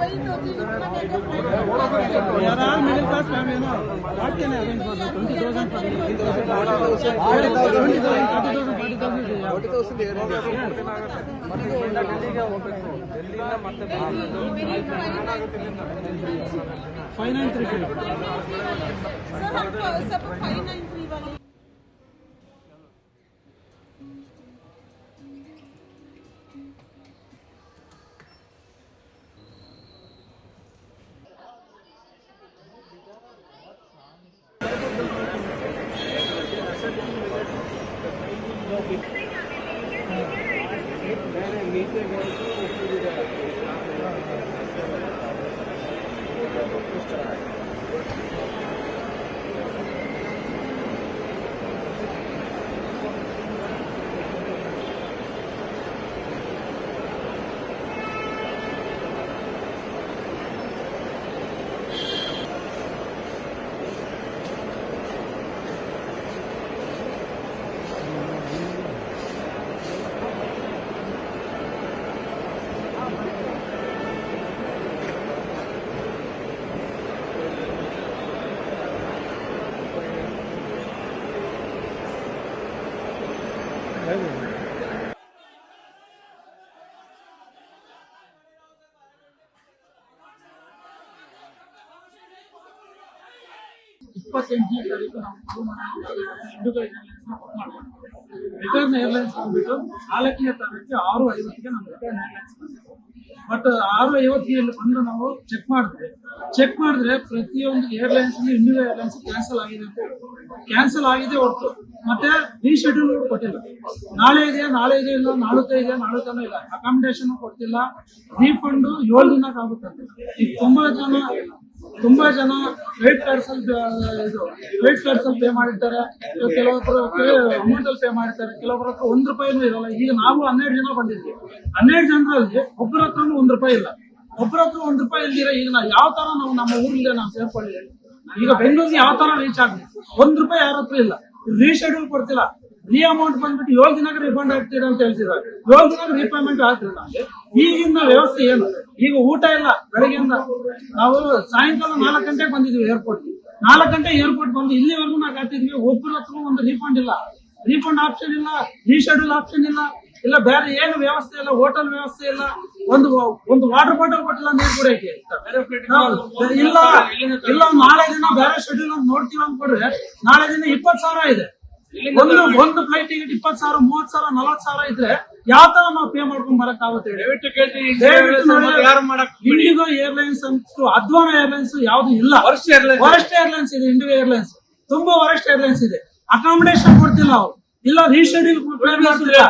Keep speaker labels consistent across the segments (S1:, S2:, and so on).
S1: वही तो चीज इतना महंगा
S2: यार आल मिडिल क्लास फैमिली ना what can I arrange for 593
S1: sir हमको सब 593 वाले
S2: ಇಪ್ಪತ್ತೆಂಟನೇ ತಾರೀಕು ನಾವು ಇಂಡಿಗೋ ರಿಟರ್ನ್ ಏರ್ಲೈನ್ಸ್ ಬಂದ್ಬಿಟ್ಟು 4ನೇ ತಾರೀಕು 6:50ಗೆ ನಮ್ಮ ರಿಟರ್ನ್ ಏರ್ಲೈನ್ಸ್ ಬಂದಿತ್ತು. ಬಟ್ 6:50 ಬಂದು ನಾವು ಚೆಕ್ ಮಾಡಿದ್ರೆ ಪ್ರತಿಯೊಂದು ಏರ್ಲೈನ್ಸ್ ಇಂಡಿಗೋ ಏರ್ಲೈನ್ಸ್ ಕ್ಯಾನ್ಸಲ್ ಆಗಿದೆ ಅಂತ ಕ್ಯಾನ್ಸಲ್ ಆಗಿದೆ ಹೊರತು ಮತ್ತೆ ರೀಶೆಡ್ಯೂಲ್ ಕೊಟ್ಟಿಲ್ಲ. ನಾಳೆ ಇದೆ ಇಲ್ಲ, ನಾಳುತ್ತೆ ಇದೆ, ನಾಳುತ್ತಾನೂ ಇಲ್ಲ, ಅಕಾಮಿಡೇಷನ್ ಕೊಡ್ತಿಲ್ಲ, ರೀಫಂಡ್ 7 ದಿನಕ್ಕೆ ಆಗುತ್ತಂತೆ. ಈಗ ತುಂಬಾ ಜನ ಕ್ರೆಡಿಟ್ ಕಾರ್ಡ್ಸ್ ಅಲ್ಲಿ ಪೇ ಮಾಡಿರ್ತಾರೆ, ಕೆಲವೊಬ್ಬರು ಅಮೌಂಟ್ ಅಲ್ಲಿ ಪೇ ಮಾಡಿರ್ತಾರೆ, ಕೆಲವೊಬ್ಬರ ಹತ್ರ ₹1 ಇರಲ್ಲ. ಈಗ ನಾವು 12 ಜನ ಬಂದಿದ್ವಿ, 12 ಜನರಲ್ಲಿ ಒಬ್ಬರ ಹತ್ರ ₹1 ಇಲ್ಲ. ಒಬ್ಬರ ಹತ್ರ ₹1 ಇಲ್ದಿರ ಈಗ ನಾವು ಯಾವ ತರ ನಾವು ನಮ್ಮ ಊರಿಗೆ ನಾವು ಸೇರ್ಕೊಳ್ಳಿ? ಈಗ ಬೆಂಗಳೂರಿಗೆ ಯಾವ ತರ ರೀಚ್ ಆಗ್ಲಿ? ₹1 ಯಾರ ಹತ್ರ ಇಲ್ಲ. ರೀಶೆಡ್ಯೂಲ್ ಕೊಡ್ತಿಲ್ಲ, ರೀ ಅಮೌಂಟ್ ಬಂದ್ಬಿಟ್ಟು 7 ದಿನಕ್ಕೆ ರಿಫಂಡ್ ಆಗ್ತೀರ ಅಂತ ಹೇಳ್ತಿದ್ದಾರೆ. 7 ದಿನಕ್ಕೆ ರೀಪೇಮೆಂಟ್ ಆಗ್ತಿಲ್ಲ. ಈಗಿನ ವ್ಯವಸ್ಥೆ ಏನು? ಈಗ ಊಟ ಇಲ್ಲ. ಬೆಳಗ್ಗೆಯಿಂದ ನಾವು ಸಾಯಂಕಾಲ 4 ಗಂಟೆಗೆ ಬಂದಿದ್ವಿ ಏರ್ಪೋರ್ಟ್. 4 ಗಂಟೆ ಏರ್ಪೋರ್ಟ್ ಬಂದು ಇಲ್ಲಿವರೆಗೂ ನಾವು ಕಾಯ್ತಿದ್ವಿ. ಒಬ್ಬರ ಹತ್ರ ಒಂದು ರೀಫಂಡ್ ಇಲ್ಲ, ರೀಫಂಡ್ ಆಪ್ಷನ್ ಇಲ್ಲ, ರೀಶೆಡ್ಯೂಲ್ ಆಪ್ಷನ್ ಇಲ್ಲ, ಬೇರೆ ಏನು ವ್ಯವಸ್ಥೆ ಇಲ್ಲ, ಹೋಟೆಲ್ ವ್ಯವಸ್ಥೆ ಇಲ್ಲ, ಒಂದು ವಾಟರ್ ಬಾಟಲ್ ಕೊಟ್ಟಿಲ್ಲ, ನೀರು ಕುಡಿಯಕ್ಕೆ ಇಲ್ಲ. ನಾಳೆ ದಿನ ಬೇರೆ ಶೆಡ್ಯೂಲ್ ಅಂತ ನೋಡ್ತೀವಿ ಅಂದ್ಕೊಡ್ರೆ ನಾಳೆ ದಿನ 20,000 ಇದೆ. ಒಂದು ಫ್ಲೈಟ್ ಟಿಕೆಟ್ 20,000, 30,000, 40,000 ಇದ್ರೆ ಯಾವ ತರ ನಾವು ಪೇ ಮಾಡ್ಕೊಂಡ್ ಬರಕ್ ಆಗುತ್ತೆ? ಇಂಡಿಗೋ ಏರ್ಲೈನ್ಸ್ ಅಂತೂ ಅಧ್ವಾನ ಏರ್ಲೈನ್ಸ್ ಯಾವ್ದು ಇಲ್ಲ, ವರೆಸ್ಟ್ ಏರ್ಲೈನ್ಸ್ ಇದೆ. ಇಂಡಿಗೋ ಏರ್ಲೈನ್ಸ್ ತುಂಬಾ ವರೆಸ್ಟ್ ಏರ್ಲೈನ್ಸ್ ಇದೆ. ಅಕಾಮಿಡೇಷನ್ ಕೊಡ್ತಿಲ್ಲ ಅವ್ರು, ಇಲ್ಲ ರೀಶೆಡ್ಯೂಲ್ ಪ್ಲಾನ್ ಮಾಡ್ತೀರಾ,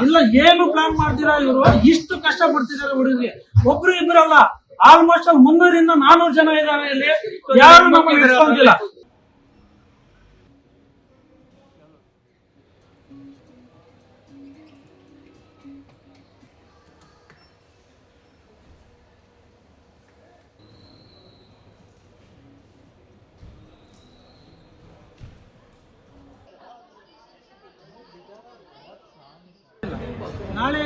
S2: ಇಲ್ಲ ಏನು ಪ್ಲಾನ್ ಮಾಡ್ತೀರಾ? ಇವರು ಇಷ್ಟು ಕಷ್ಟ ಪಡ್ತಿದ್ದಾರೆ ಹುಡುಗರಿಗೆ. ಒಬ್ರು ಇಬ್ಬರಲ್ಲ, ಆಲ್ಮೋಸ್ಟ್ 300 ಇಂದ 400 ಜನ ಇದ್ದಾರೆ ಇಲ್ಲಿ. ಯಾರು ನಮಗೆ ಇಟ್ಕೊಂತಿಲ್ಲ. ನಾಳೆ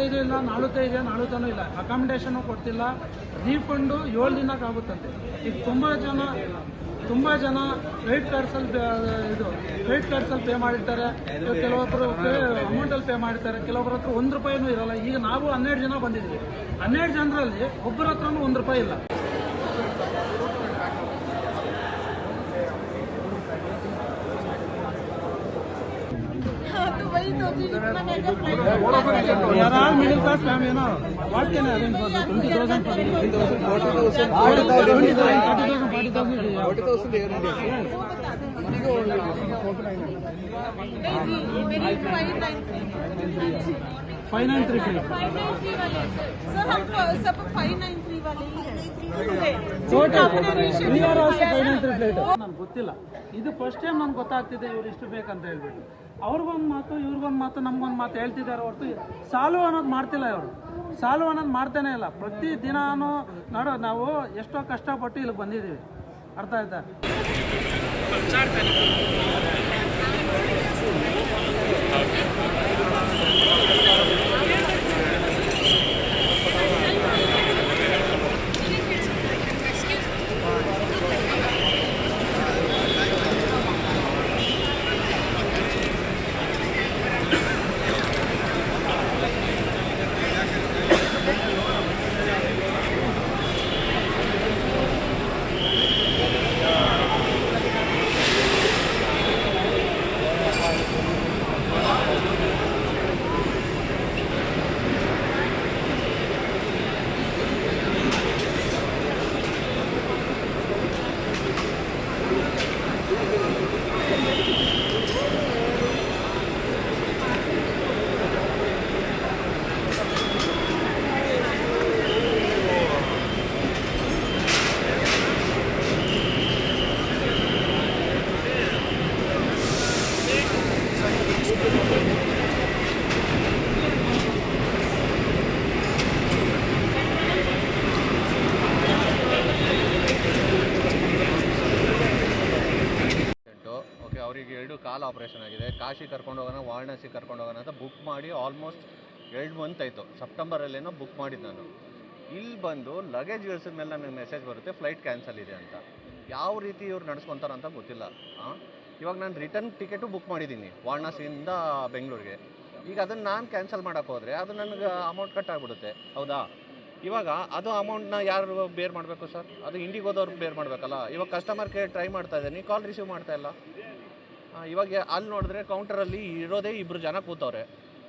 S2: ಇದೆ ಇಲ್ಲ, ನಾಳುತ್ತೆ ಇದೆ, ನಾಳುತ್ತಾನೂ ಇಲ್ಲ, ಅಕಾಮಿಡೇಷನ್ ಕೊಡ್ತಿಲ್ಲ, ರೀಫಂಡ್ 7 ದಿನಕ್ಕೆ ಆಗುತ್ತಂತೆ. ಈಗ ತುಂಬಾ ಜನ ಕ್ರೆಡಿಟ್ ಕಾರ್ಡ್ಸ್ ಅಲ್ಲಿ ಪೇ ಮಾಡಿರ್ತಾರೆ, ಕೆಲವೊಬ್ಬರು ಅಮೌಂಟ್ ಅಲ್ಲಿ ಪೇ ಮಾಡಿರ್ತಾರೆ, ಕೆಲವೊಬ್ಬರ ಹತ್ರ ₹1 ಇರಲ್ಲ. ಈಗ ನಾವು 12 ಜನ ಬಂದಿದ್ವಿ, 12 ಜನರಲ್ಲಿ ಒಬ್ಬರ ಹತ್ರನೂ ₹1 ಇಲ್ಲ.
S1: वही तो चीज इतना महंगा
S2: यार आल मिडिल क्लास फैमिली ना what can I arrange for 20,000 593
S1: sir हमको सब 593 वाले
S2: ನನ್ಗೆ ಗೊತ್ತಿಲ್ಲ. ಇದು ಫಸ್ಟ್ ಟೈಮ್ ನನ್ಗೆ ಗೊತ್ತಾಗ್ತಿದೆ ಇವ್ರು ಇಷ್ಟು ಬೇಕಂತ ಹೇಳ್ಬಿಟ್ಟು. ಅವ್ರಿಗೊಂದು ಮಾತು ಇವ್ರಿಗೊಂದು ಮಾತು ನಮ್ಗೊಂದು ಮಾತು ಹೇಳ್ತಿದ್ದಾರೆ ಹೊರತು ಸಾಲ್ವ್ ಅನ್ನೋದು ಮಾಡ್ತಿಲ್ಲ. ಇವರು ಸಾಲ್ವ್ ಅನ್ನೋದು ಮಾಡ್ತಾನೆ ಇಲ್ಲ. ಪ್ರತಿ ದಿನಾನು ನೋಡೋ ನಾವು ಎಷ್ಟೋ ಕಷ್ಟಪಟ್ಟು ಇಲ್ಲಿಗೆ ಬಂದಿದ್ದೀವಿ, ಅರ್ಥ ಆಯ್ತಾ?
S3: ಕಾಲು ಆಪ್ರೇಷನ್ ಆಗಿದೆ, ಕಾಶಿ ಕರ್ಕೊಂಡು ಹೋಗೋಣ, ವಾರಣಾಸಿ ಕರ್ಕೊಂಡು ಹೋಗೋಣ ಅಂತ ಬುಕ್ ಮಾಡಿ ಆಲ್ಮೋಸ್ಟ್ 2 ಮಂತ್ ಆಯಿತು. ಸೆಪ್ಟೆಂಬರಲ್ಲೇನೋ ಬುಕ್ ಮಾಡಿದ್ದು ನಾನು. ಇಲ್ಲಿ ಬಂದು ಲಗೇಜ್ ಇಳಿಸಿದ ಮೇಲೆ ನನಗೆ ಮೆಸೇಜ್ ಬರುತ್ತೆ ಫ್ಲೈಟ್ ಕ್ಯಾನ್ಸಲ್ ಇದೆ ಅಂತ. ಯಾವ ರೀತಿ ಇವ್ರು ನಡೆಸ್ಕೊತಾರಂತ ಗೊತ್ತಿಲ್ಲ. ಇವಾಗ ನಾನು ರಿಟರ್ನ್ ಟಿಕೆಟು ಬುಕ್ ಮಾಡಿದ್ದೀನಿ ವಾರಣಾಸಿಯಿಂದ ಬೆಂಗಳೂರಿಗೆ. ಈಗ ಅದನ್ನು ನಾನು ಕ್ಯಾನ್ಸಲ್ ಮಾಡೋಕ್ಕೆ ಹೋದರೆ ಅದು ನನಗೆ ಅಮೌಂಟ್ ಕಟ್ ಆಗಿಬಿಡುತ್ತೆ, ಹೌದಾ? ಇವಾಗ ಅದು ಅಮೌಂಟ್ನ ಯಾರು ಬೇರ್ ಮಾಡಬೇಕು ಸರ್? ಅದು ಇಂಡಿಗೋದವ್ರಿಗೆ ಬೇರ್ ಮಾಡಬೇಕಲ್ಲ. ಇವಾಗ ಕಸ್ಟಮರ್ ಕೇರ್ ಟ್ರೈ ಮಾಡ್ತಾ ಇದ್ದೀನಿ, ಕಾಲ್ ರಿಸೀವ್ ಮಾಡ್ತಾ ಇಲ್ಲ. ಇವಾಗ ಅಲ್ಲಿ ನೋಡಿದ್ರೆ ಕೌಂಟರಲ್ಲಿ ಇರೋದೇ 2 ಜನ ಕೂತವ್ರೆ,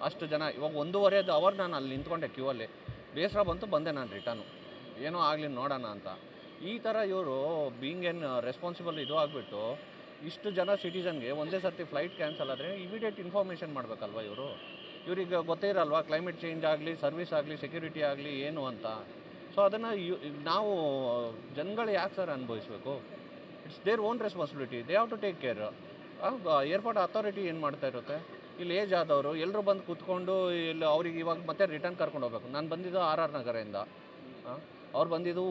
S3: ಅಷ್ಟು ಜನ. ಇವಾಗ 1.5 ಅವರ್ ನಾನು ಅಲ್ಲಿ ನಿಂತ್ಕೊಂಡೆ ಕ್ಯೂ ಅಲ್ಲಿ. ಬೇಸರ ಬಂತು, ಬಂದೆ ನಾನು ರಿಟರ್ನು. ಏನೋ ಆಗಲಿ ನೋಡೋಣ ಅಂತ. ಈ ಥರ ಇವರು ಬೀಯಿಂಗ್ ಏನು ರೆಸ್ಪಾನ್ಸಿಬಲ್ ಇದು ಆಗಿಬಿಟ್ಟು ಇಷ್ಟು ಜನ ಸಿಟಿಸನ್ಗೆ ಒಂದೇ ಸರ್ತಿ ಫ್ಲೈಟ್ ಕ್ಯಾನ್ಸಲ್ ಆದರೆ ಇಮಿಡಿಯೇಟ್ ಇನ್ಫಾರ್ಮೇಷನ್ ಮಾಡಬೇಕಲ್ವ ಇವರು. ಇವ್ರಿಗೆ ಗೊತ್ತೇ ಇರಲ್ವಾ ಕ್ಲೈಮೇಟ್ ಚೇಂಜ್ ಆಗಲಿ, ಸರ್ವಿಸ್ ಆಗಲಿ, ಸೆಕ್ಯೂರಿಟಿ ಆಗಲಿ ಏನು ಅಂತ. ಸೊ ಅದನ್ನು ನಾವು ಜನಗಳು ಯಾಕೆ ಸರ್ ಅನುಭವಿಸ್ಬೇಕು? It's their own responsibility, they have to take care. Airport authority ಏನು ಮಾಡ್ತಾ ಇರುತ್ತೆ? ಇಲ್ಲಿ ಏಜ್ ಆದವರು ಎಲ್ಲರೂ ಬಂದು ಕೂತ್ಕೊಂಡು ಇಲ್ಲಿ ಅವ್ರಿಗೆ ಇವಾಗ ಮತ್ತೆ ರಿಟರ್ನ್ ಕರ್ಕೊಂಡು ಹೋಗ್ಬೇಕು. ನಾನು ಬಂದಿದ್ದು RR ನಗರದಿಂದ, ಅವ್ರು ಬಂದಿದ್ದು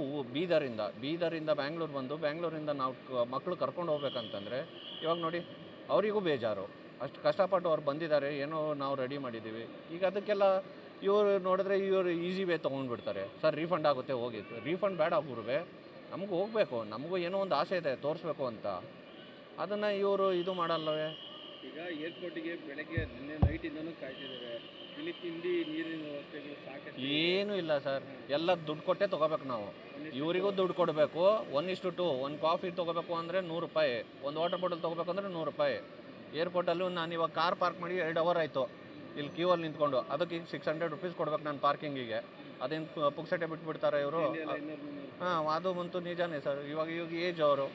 S3: ಬೀದರಿಂದ ಬ್ಯಾಂಗ್ಳೂರು ಬಂದು, ಬ್ಯಾಂಗ್ಳೂರಿಂದ ನಾವು ಮಕ್ಕಳು ಕರ್ಕೊಂಡು ಹೋಗ್ಬೇಕಂತಂದರೆ ಇವಾಗ ನೋಡಿ ಅವರಿಗೂ ಬೇಜಾರು. ಅಷ್ಟು ಕಷ್ಟಪಟ್ಟು ಅವ್ರು ಬಂದಿದ್ದಾರೆ, ಏನೋ ನಾವು ರೆಡಿ ಮಾಡಿದ್ದೀವಿ. ಈಗ ಅದಕ್ಕೆಲ್ಲ ಇವರು ನೋಡಿದ್ರೆ ಇವರು ಈಸಿ ವೇ ತೊಗೊಂಡ್ಬಿಡ್ತಾರೆ. ಸರ್ ರೀಫಂಡ್ ಆಗುತ್ತೆ, ಹೋಗಿತ್ತು. ರೀಫಂಡ್ ಬೇಡ ಗುರುವೆ, ನಮಗೂ ಹೋಗಬೇಕು, ನಮಗೂ ಏನೋ ಒಂದು ಆಸೆ ಇದೆ ತೋರಿಸ್ಬೇಕು ಅಂತ. ಅದನ್ನು ಇವರು ಇದು ಮಾಡಲ್ಲವೇ?
S4: ಈಗ ಏರ್ಪೋರ್ಟಿಗೆ ಬೆಳಗ್ಗೆ ನಿನ್ನೆ ನೈಟಿಂದನೂ ಕಾಯ್ತಿದ್ದಾರೆ. ಇಲ್ಲಿ ತಿಂಡಿ ನೀರಿನ ವ್ಯವಸ್ಥೆಗಳು ಸಾಕಷ್ಟು
S3: ಏನೂ ಇಲ್ಲ ಸರ್, ಎಲ್ಲ ದುಡ್ಡು ಕೊಟ್ಟೇ ತೊಗೋಬೇಕು ನಾವು. ಇವರಿಗೂ ದುಡ್ಡು ಕೊಡಬೇಕು. 1:2. ಒಂದು ಕಾಫಿ ತೊಗೋಬೇಕು ಅಂದರೆ 100 ರೂಪಾಯಿ, ಒಂದು ವಾಟರ್ ಬಾಟಲ್ ತೊಗೋಬೇಕು ಅಂದರೆ 100 ರೂಪಾಯಿ. ಏರ್ಪೋರ್ಟಲ್ಲೂ ನಾನು ಇವಾಗ ಕಾರ್ ಪಾರ್ಕ್ ಮಾಡಿ 2 ಅವರ್ ಆಯಿತು ಇಲ್ಲಿ ಕ್ಯೂ ಅಲ್ಲಿ ನಿಂತ್ಕೊಂಡು. ಅದಕ್ಕೆ ಈಗ 600 ರೂಪೀಸ್ ಕೊಡ್ಬೇಕು ನಾನು ಪಾರ್ಕಿಂಗಿಗೆ. ಅದೇನು ಪುಕ್ಸಟ್ಟೆ ಬಿಟ್ಬಿಡ್ತಾರೆ ಇವರು? ಅದು ಅಂತೂ ನಿಜಾನೇ ಸರ್. ಇವಾಗ ಏಜ್ ಅವರು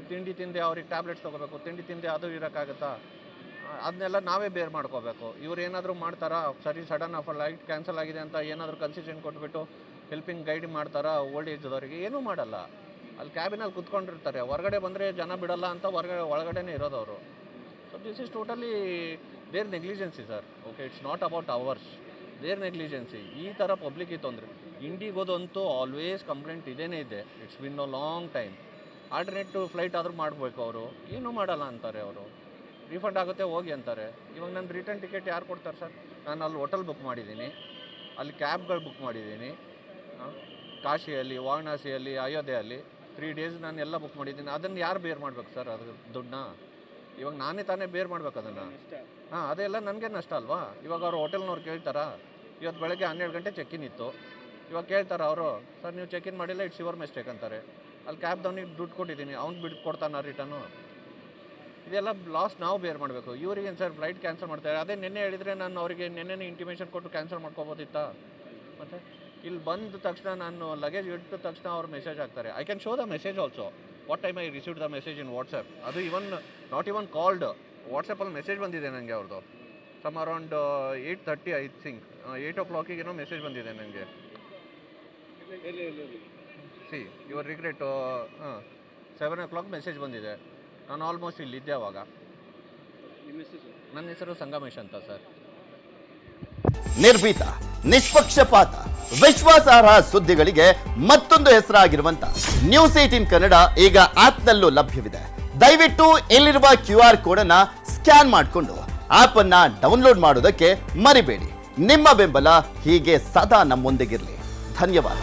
S3: ತಿಂಡಿ ತಿಂದೆ ಅವ್ರಿಗೆ ಟ್ಯಾಬ್ಲೆಟ್ಸ್ ತೊಗೋಬೇಕು, ತಿಂಡಿ ತಿಂದೆ ಅದು ಇರೋಕ್ಕಾಗುತ್ತಾ? ಅದನ್ನೆಲ್ಲ ನಾವೇ ಬೇರ್ ಮಾಡ್ಕೋಬೇಕು. ಇವ್ರು ಏನಾದರೂ ಮಾಡ್ತಾರಾ? ಸರಿ ಸಡನ್ ಫ್ಲೈಟ್ ಕ್ಯಾನ್ಸಲ್ ಆಗಿದೆ ಅಂತ ಏನಾದರೂ ಕನ್ಸೆಷನ್ ಕೊಟ್ಬಿಟ್ಟು ಹೆಲ್ಪಿಂಗ್ ಗೈಡ್ ಮಾಡ್ತಾರಾ ಓಲ್ಡ್ ಏಜ್ದವ್ರಿಗೆ? ಏನೂ ಮಾಡಲ್ಲ. ಅಲ್ಲಿ ಕ್ಯಾಬಿನಲ್ಲಿ ಕುತ್ಕೊಂಡಿರ್ತಾರೆ, ಹೊರಗಡೆ ಬಂದರೆ ಜನ ಬಿಡಲ್ಲ ಅಂತ ಒಳಗಡೆನೇ ಇರೋದವರು. So this is totally their negligence sir. Okay, it's not about ours, their negligence. ಈ ಥರ ಪಬ್ಲಿಕ್ಕಿಗೆ ತೊಂದರೆ. ಇಂಡಿಗೋದಂತೂ ಆಲ್ವೇಸ್ ಕಂಪ್ಲೇಂಟ್ ಇದೇನೇ ಇದೆ. It's been a long time. Alternative flight ಆದರೂ ಮಾಡಬೇಕು. ಅವರು ಏನೂ ಮಾಡಲ್ಲ ಅಂತಾರೆ. ಅವರು ರೀಫಂಡ್ ಆಗುತ್ತೆ ಹೋಗಿ ಅಂತಾರೆ. ಇವಾಗ ನನ್ನ ರಿಟರ್ನ್ ಟಿಕೆಟ್ ಯಾರು ಕೊಡ್ತಾರೆ ಸರ್? ನಾನು ಅಲ್ಲಿ ಹೋಟೆಲ್ ಬುಕ್ ಮಾಡಿದ್ದೀನಿ, ಅಲ್ಲಿ ಕ್ಯಾಬ್ಗಳು ಬುಕ್ ಮಾಡಿದ್ದೀನಿ, ಕಾಶಿಯಲ್ಲಿ, ವಾರಣಾಸಿಯಲ್ಲಿ, ಅಯೋಧ್ಯೆಯಲ್ಲಿ 3 ಡೇಸ್ ನಾನು ಎಲ್ಲ ಬುಕ್ ಮಾಡಿದ್ದೀನಿ. ಅದನ್ನು ಯಾರು ಬೇರ್ ಮಾಡಬೇಕು ಸರ್? ಅದು ದುಡ್ಡನ್ನ ಇವಾಗ ನಾನೇ ತಾನೇ ಬೇರ್ ಮಾಡ್ಬೇಕು ಅದನ್ನು. ಅದೆಲ್ಲ ನನಗೆ ನಷ್ಟ ಅಲ್ವಾ? ಇವಾಗ ಅವರು ಹೋಟೆಲ್ನವ್ರು ಕೇಳ್ತಾರಾ? ಇವತ್ತು ಬೆಳಗ್ಗೆ 12 ಗಂಟೆ ಚೆಕ್ಇನ್ ಇತ್ತು. ಇವಾಗ ಕೇಳ್ತಾರೆ ಅವರು, ಸರ್ ನೀವು ಚೆಕ್ಇನ್ ಮಾಡಿಲ್ಲ, ಇಟ್ಸ್ ಯುವರ್ ಮಿಸ್ಟೇಕ್ ಅಂತಾರೆ. ಅಲ್ಲಿ ಕ್ಯಾಬ್ದವ್ನಿಗೆ ದುಡ್ಡು ಕೊಟ್ಟಿದ್ದೀನಿ, ಅವ್ನು ಬಿಟ್ಟು ಕೊಡ್ತಾನೆ ರಿಟರ್ನು. ಇದೆಲ್ಲ ಲಾಸ್ ನಾವು ಬೇರ್ ಮಾಡಬೇಕು. ಇವ್ರಿಗೇನು ಸರ್ ಫ್ಲೈಟ್ ಕ್ಯಾನ್ಸಲ್ ಮಾಡ್ತಾರೆ? ಅದೇ ನಿನ್ನೆ ಹೇಳಿದರೆ ನಾನು ಅವರಿಗೆ ನಿನ್ನೆ ಇಂಟಿಮೇಷನ್ ಕೊಟ್ಟು ಕ್ಯಾನ್ಸಲ್ ಮಾಡ್ಕೋಬೋದಿತ್ತಾ? ಮತ್ತು ಇಲ್ಲಿ ಬಂದ ತಕ್ಷಣ ನಾನು ಲಗೇಜ್ ಇಟ್ಟ ತಕ್ಷಣ ಅವ್ರು ಮೆಸೇಜ್ ಹಾಕ್ತಾರೆ. I can show the message also, what time I received the message in WhatsApp. ಅದು ನಾಟ್ ಇವನ್ ಕಾಲ್ಡ್, ವಾಟ್ಸಪ್ಪಲ್ಲಿ ಮೆಸೇಜ್ ಬಂದಿದೆ ನನಗೆ ಅವ್ರದ್ದು. Some around 8:30 I think, 8 o'clock ಏನೋ ಮೆಸೇಜ್ ಬಂದಿದೆ ನನಗೆ. See your regret 7 o'clock message ಬಂದಿದೆ. ನಾನು ಆಲ್ಮೋಸ್ಟ್ ಇಲ್ಲಿದ್ದೆ ಅವಾಗ. ನನ್ನ ಹೆಸರು ಸಂಗಮೇಶ್ ಅಂತ ಸರ್.
S5: ನಿರ್ಭೀತ, ನಿಷ್ಪಕ್ಷಪಾತ, ವಿಶ್ವಾಸಾರ್ಹ ಸುದ್ದಿಗಳಿಗೆ ಮತ್ತೊಂದು ಹೆಸರಾಗಿರುವಂತ ನ್ಯೂಸ್ 18 ಕನ್ನಡ ಈಗ ಆಪ್ನಲ್ಲೂ ಲಭ್ಯವಿದೆ. ದಯವಿಟ್ಟು ಇಲ್ಲಿರುವ QR ಕೋಡ್ ಅನ್ನ ಸ್ಕ್ಯಾನ್ ಮಾಡಿಕೊಂಡು ಆಪ್ ಅನ್ನ ಡೌನ್ಲೋಡ್ ಮಾಡೋದಕ್ಕೆ ಮರಿಬೇಡಿ. ನಿಮ್ಮ ಬೆಂಬಲ ಹೀಗೆ ಸದಾ ನಮ್ಮೊಂದಿಗಿರಲಿ. ಧನ್ಯವಾದ.